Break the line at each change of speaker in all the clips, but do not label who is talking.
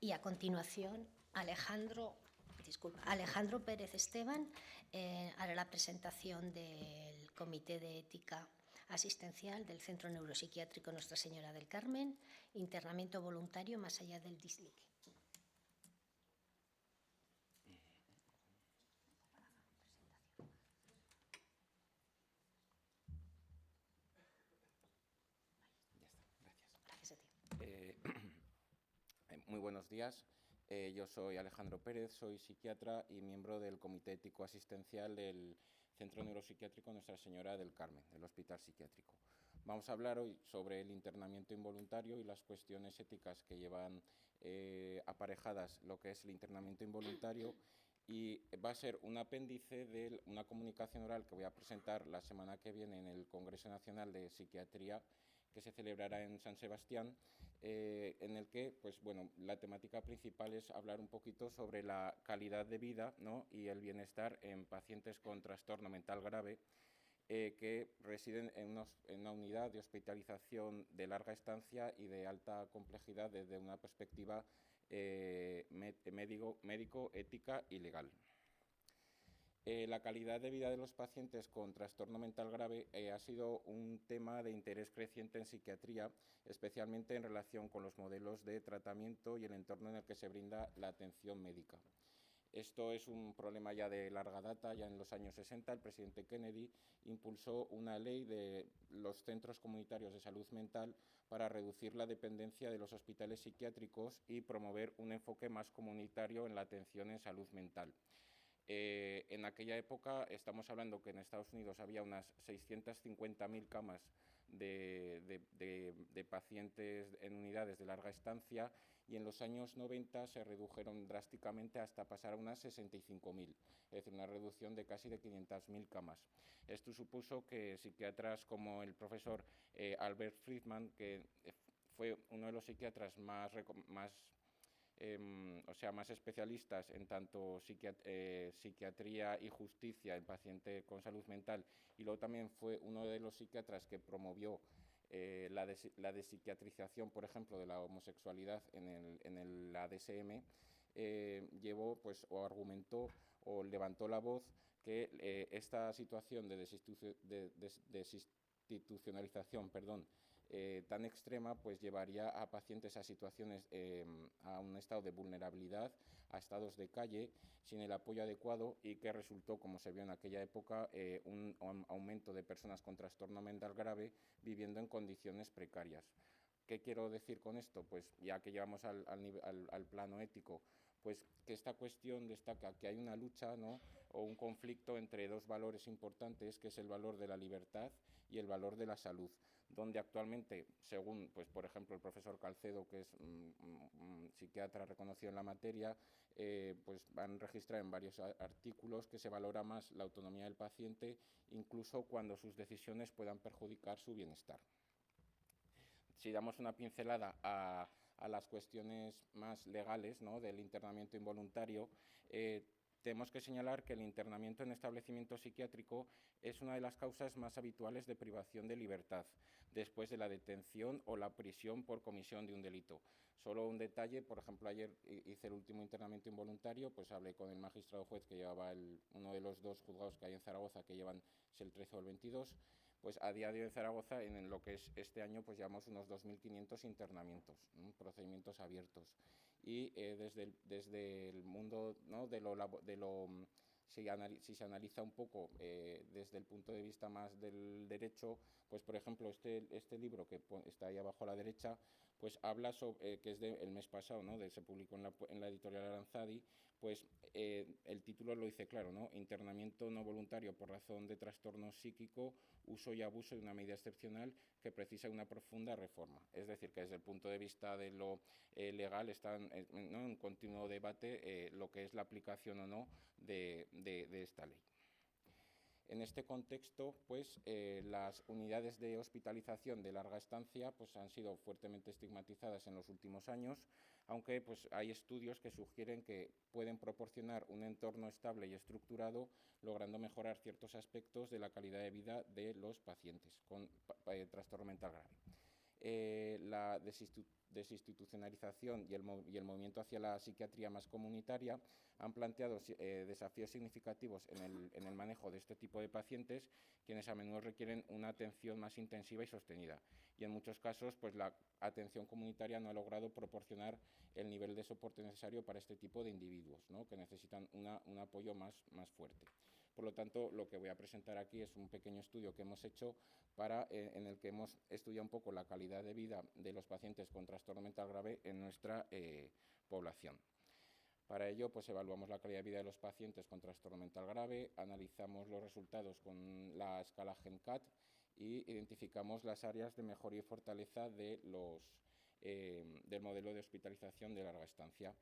Y a continuación, Alejandro Pérez Esteban hará la presentación del Comité de Ética Asistencial del Centro Neuropsiquiátrico Nuestra Señora del Carmen, internamiento voluntario más allá del dislique.
Ya está, gracias.
Gracias a ti.
Muy buenos días. Yo soy Alejandro Pérez, soy psiquiatra y miembro del Comité Ético Asistencial del Centro Neuropsiquiátrico Nuestra Señora del Carmen, del Hospital Psiquiátrico. Vamos a hablar hoy sobre el internamiento involuntario y las cuestiones éticas que llevan aparejadas lo que es el internamiento involuntario, y va a ser un apéndice de una comunicación oral que voy a presentar la semana que viene en el Congreso Nacional de Psiquiatría, que se celebrará en San Sebastián, en el que, pues bueno, la temática principal es hablar un poquito sobre la calidad de vida, ¿no?, y el bienestar en pacientes con trastorno mental grave que residen en una unidad de hospitalización de larga estancia y de alta complejidad desde una perspectiva médico, ética y legal. La calidad de vida de los pacientes con trastorno mental grave ha sido un tema de interés creciente en psiquiatría, especialmente en relación con los modelos de tratamiento y el entorno en el que se brinda la atención médica. Esto es un problema ya de larga data. Ya en los años 60 el presidente Kennedy impulsó una ley de los centros comunitarios de salud mental para reducir la dependencia de los hospitales psiquiátricos y promover un enfoque más comunitario en la atención en salud mental. En aquella época estamos hablando que en Estados Unidos había unas 650.000 camas de pacientes en unidades de larga estancia, y en los años 90 se redujeron drásticamente hasta pasar a unas 65.000, es decir, una reducción de casi de 500.000 camas. Esto supuso que psiquiatras como el profesor Albert Friedman, que fue uno de los psiquiatras más especialistas en tanto psiquiatría y justicia en paciente con salud mental, y luego también fue uno de los psiquiatras que promovió la despsiquiatrización, por ejemplo, de la homosexualidad en el ADSM, llevó, pues, o argumentó o levantó la voz que esta situación de desinstitucionalización, tan extrema, pues llevaría a pacientes a situaciones, a un estado de vulnerabilidad, a estados de calle, sin el apoyo adecuado, y que resultó, como se vio en aquella época, un aumento de personas con trastorno mental grave viviendo en condiciones precarias. ¿Qué quiero decir con esto? Pues ya que llegamos al plano ético, pues que esta cuestión destaca que hay una lucha, ¿no?, o un conflicto entre dos valores importantes, que es el valor de la libertad y el valor de la salud, donde actualmente, según, pues, por ejemplo, el profesor Calcedo, que es psiquiatra reconocido en la materia, pues van registrado en varios artículos que se valora más la autonomía del paciente, incluso cuando sus decisiones puedan perjudicar su bienestar. Si damos una pincelada a las cuestiones más legales, ¿no?, del internamiento involuntario, tenemos que señalar que el internamiento en establecimiento psiquiátrico es una de las causas más habituales de privación de libertad, después de la detención o la prisión por comisión de un delito. Solo un detalle: por ejemplo, ayer hice el último internamiento involuntario, pues hablé con el magistrado juez que llevaba uno de los dos juzgados que hay en Zaragoza, que llevan el 13 o el 22, pues a día de hoy en Zaragoza, en lo que es este año, pues llevamos unos 2.500 internamientos, procedimientos abiertos. Y desde el mundo, ¿no?, si se analiza un poco desde el punto de vista más del derecho, pues por ejemplo este libro que está ahí abajo a la derecha, pues habla sobre, que es del mes pasado, ¿no?, se publicó en la editorial Aranzadi, pues el título lo dice claro, ¿no?: internamiento no voluntario por razón de trastorno psíquico, uso y abuso de una medida excepcional que precisa una profunda reforma. Es decir, que desde el punto de vista de lo legal está en continuo debate lo que es la aplicación o no de esta ley. En este contexto, pues, las unidades de hospitalización de larga estancia, pues, han sido fuertemente estigmatizadas en los últimos años, aunque, pues, hay estudios que sugieren que pueden proporcionar un entorno estable y estructurado, logrando mejorar ciertos aspectos de la calidad de vida de los pacientes con trastorno mental grave. la desinstitucionalización y el movimiento hacia la psiquiatría más comunitaria han planteado desafíos significativos en el manejo de este tipo de pacientes, quienes a menudo requieren una atención más intensiva y sostenida. Y en muchos casos, pues la atención comunitaria no ha logrado proporcionar el nivel de soporte necesario para este tipo de individuos, ¿no?, que necesitan un apoyo más fuerte. Por lo tanto, lo que voy a presentar aquí es un pequeño estudio que hemos hecho en el que hemos estudiado un poco la calidad de vida de los pacientes con trastorno mental grave en nuestra población. Para ello, pues evaluamos la calidad de vida de los pacientes con trastorno mental grave, analizamos los resultados con la escala GENCAT y identificamos las áreas de mejora y fortaleza del modelo de hospitalización de larga estancia.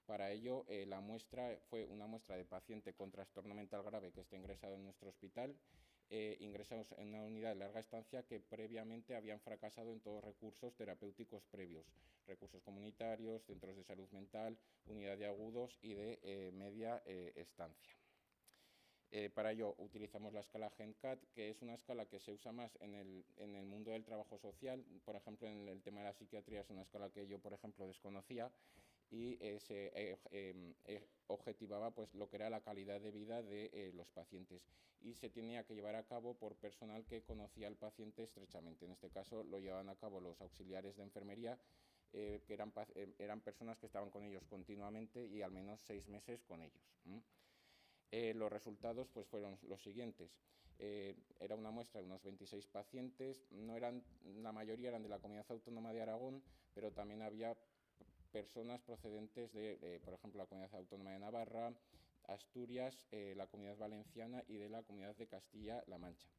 Para ello, la muestra fue una muestra de paciente con trastorno mental grave que está ingresado en nuestro hospital, ingresados en una unidad de larga estancia que previamente habían fracasado en todos recursos terapéuticos previos, recursos comunitarios, centros de salud mental, unidad de agudos y de media estancia. Para ello utilizamos la escala GENCAT, que es una escala que se usa más en el mundo del trabajo social. Por ejemplo, en el tema de la psiquiatría es una escala que yo, por ejemplo, desconocía, y se objetivaba pues lo que era la calidad de vida de los pacientes, y se tenía que llevar a cabo por personal que conocía al paciente estrechamente. En este caso lo llevaban a cabo los auxiliares de enfermería, que eran personas que estaban con ellos continuamente y al menos 6 meses con ellos. Los resultados pues fueron los siguientes. Era una muestra de unos 26 pacientes, la mayoría eran de la Comunidad Autónoma de Aragón, pero también había personas procedentes de, por ejemplo, la Comunidad Autónoma de Navarra, Asturias, la Comunidad Valenciana y de la Comunidad de Castilla-La Mancha.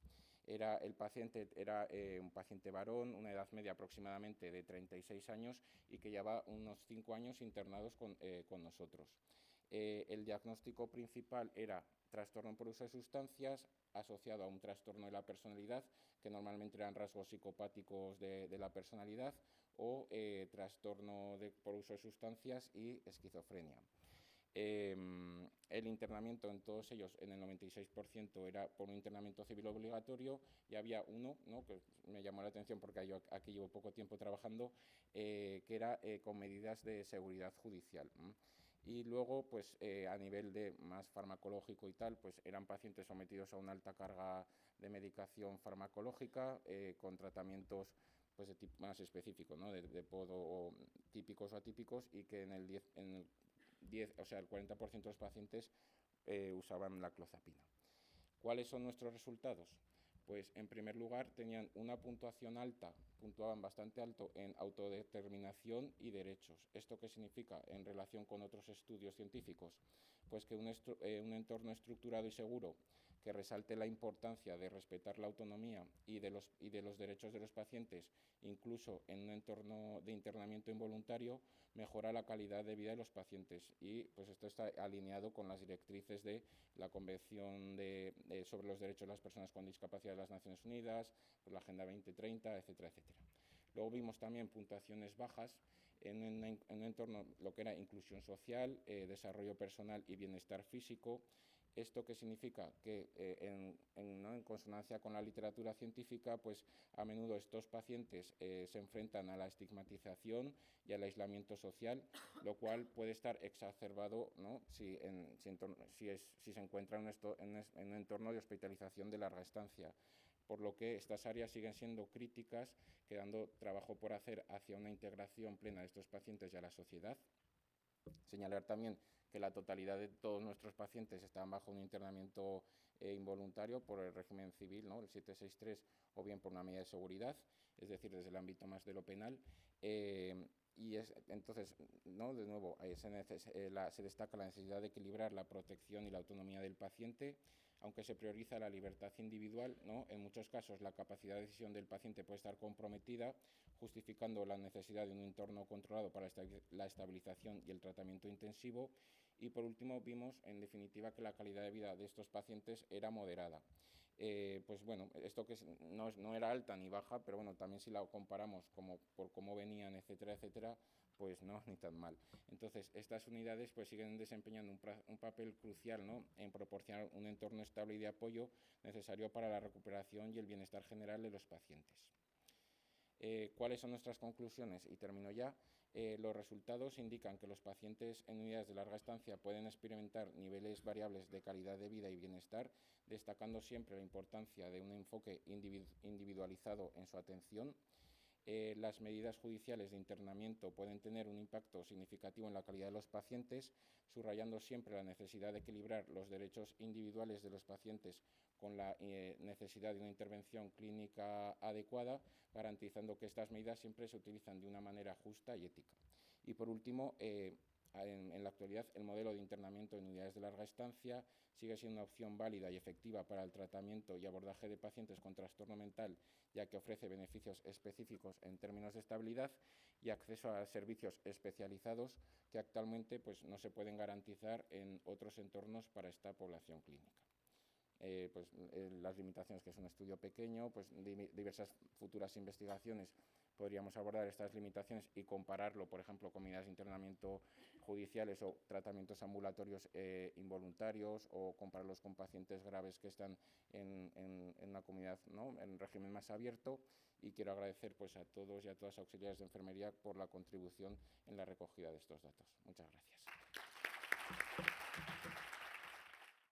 El paciente era un paciente varón, una edad media aproximadamente de 36 años y que llevaba unos 5 años internados con nosotros. El diagnóstico principal era trastorno por uso de sustancias asociado a un trastorno de la personalidad, que normalmente eran rasgos psicopáticos de la personalidad, o trastorno por uso de sustancias y esquizofrenia. El internamiento en todos ellos, en el 96%, era por un internamiento civil obligatorio, y había uno, ¿no?, que me llamó la atención porque yo aquí llevo poco tiempo trabajando, que era con medidas de seguridad judicial. Y luego, pues a nivel de más farmacológico y tal, pues eran pacientes sometidos a una alta carga de medicación farmacológica, con tratamientos pues de tipo más específico, ¿no?, de podo típicos o atípicos, y que el 40% de los pacientes usaban la clozapina. ¿Cuáles son nuestros resultados? Pues en primer lugar tenían una puntuación alta, puntuaban bastante alto en autodeterminación y derechos. ¿Esto qué significa en relación con otros estudios científicos? Pues que un entorno estructurado y seguro que resalte la importancia de respetar la autonomía y de los derechos de los pacientes, incluso en un entorno de internamiento involuntario, mejora la calidad de vida de los pacientes. Y pues esto está alineado con las directrices de la Convención sobre los Derechos de las Personas con Discapacidad de las Naciones Unidas, la Agenda 2030, etcétera, etcétera. Luego vimos también puntuaciones bajas en un entorno, lo que era inclusión social, desarrollo personal y bienestar físico. ¿Esto qué significa? Que en consonancia con la literatura científica, pues a menudo estos pacientes se enfrentan a la estigmatización y al aislamiento social, lo cual puede estar exacerbado, ¿no?, si se encuentra en un entorno de hospitalización de larga estancia. Por lo que estas áreas siguen siendo críticas, quedando trabajo por hacer hacia una integración plena de estos pacientes y a la sociedad. Señalar también que la totalidad de todos nuestros pacientes están bajo un internamiento involuntario por el régimen civil, ¿no?, el 763, o bien por una medida de seguridad, es decir, desde el ámbito más de lo penal. Entonces, ¿no?, de nuevo, se destaca la necesidad de equilibrar la protección y la autonomía del paciente. Aunque se prioriza la libertad individual, ¿no?, en muchos casos la capacidad de decisión del paciente puede estar comprometida, justificando la necesidad de un entorno controlado para la estabilización y el tratamiento intensivo. Y por último, vimos en definitiva que la calidad de vida de estos pacientes era moderada. Pues bueno, esto que no era alta ni baja, pero bueno, también si la comparamos por cómo venían, etcétera, etcétera, pues no, ni tan mal. Entonces, estas unidades pues siguen desempeñando un papel crucial, ¿no?, en proporcionar un entorno estable y de apoyo necesario para la recuperación y el bienestar general de los pacientes. ¿Cuáles son nuestras conclusiones? Y termino ya. Los resultados indican que los pacientes en unidades de larga estancia pueden experimentar niveles variables de calidad de vida y bienestar, destacando siempre la importancia de un enfoque individualizado en su atención. Las medidas judiciales de internamiento pueden tener un impacto significativo en la calidad de los pacientes, subrayando siempre la necesidad de equilibrar los derechos individuales de los pacientes con la necesidad de una intervención clínica adecuada, garantizando que estas medidas siempre se utilizan de una manera justa y ética. Y por último, en la actualidad, el modelo de internamiento en unidades de larga estancia sigue siendo una opción válida y efectiva para el tratamiento y abordaje de pacientes con trastorno mental, ya que ofrece beneficios específicos en términos de estabilidad y acceso a servicios especializados que actualmente pues, no se pueden garantizar en otros entornos para esta población clínica. Las limitaciones, que es un estudio pequeño, pues diversas futuras investigaciones podríamos abordar estas limitaciones y compararlo, por ejemplo, con medidas de internamiento judiciales o tratamientos ambulatorios involuntarios, o compararlos con pacientes graves que están en una comunidad, ¿no?, en régimen más abierto. Y quiero agradecer pues, a todos y a todas las auxiliares de enfermería por la contribución en la recogida de estos datos. Muchas gracias.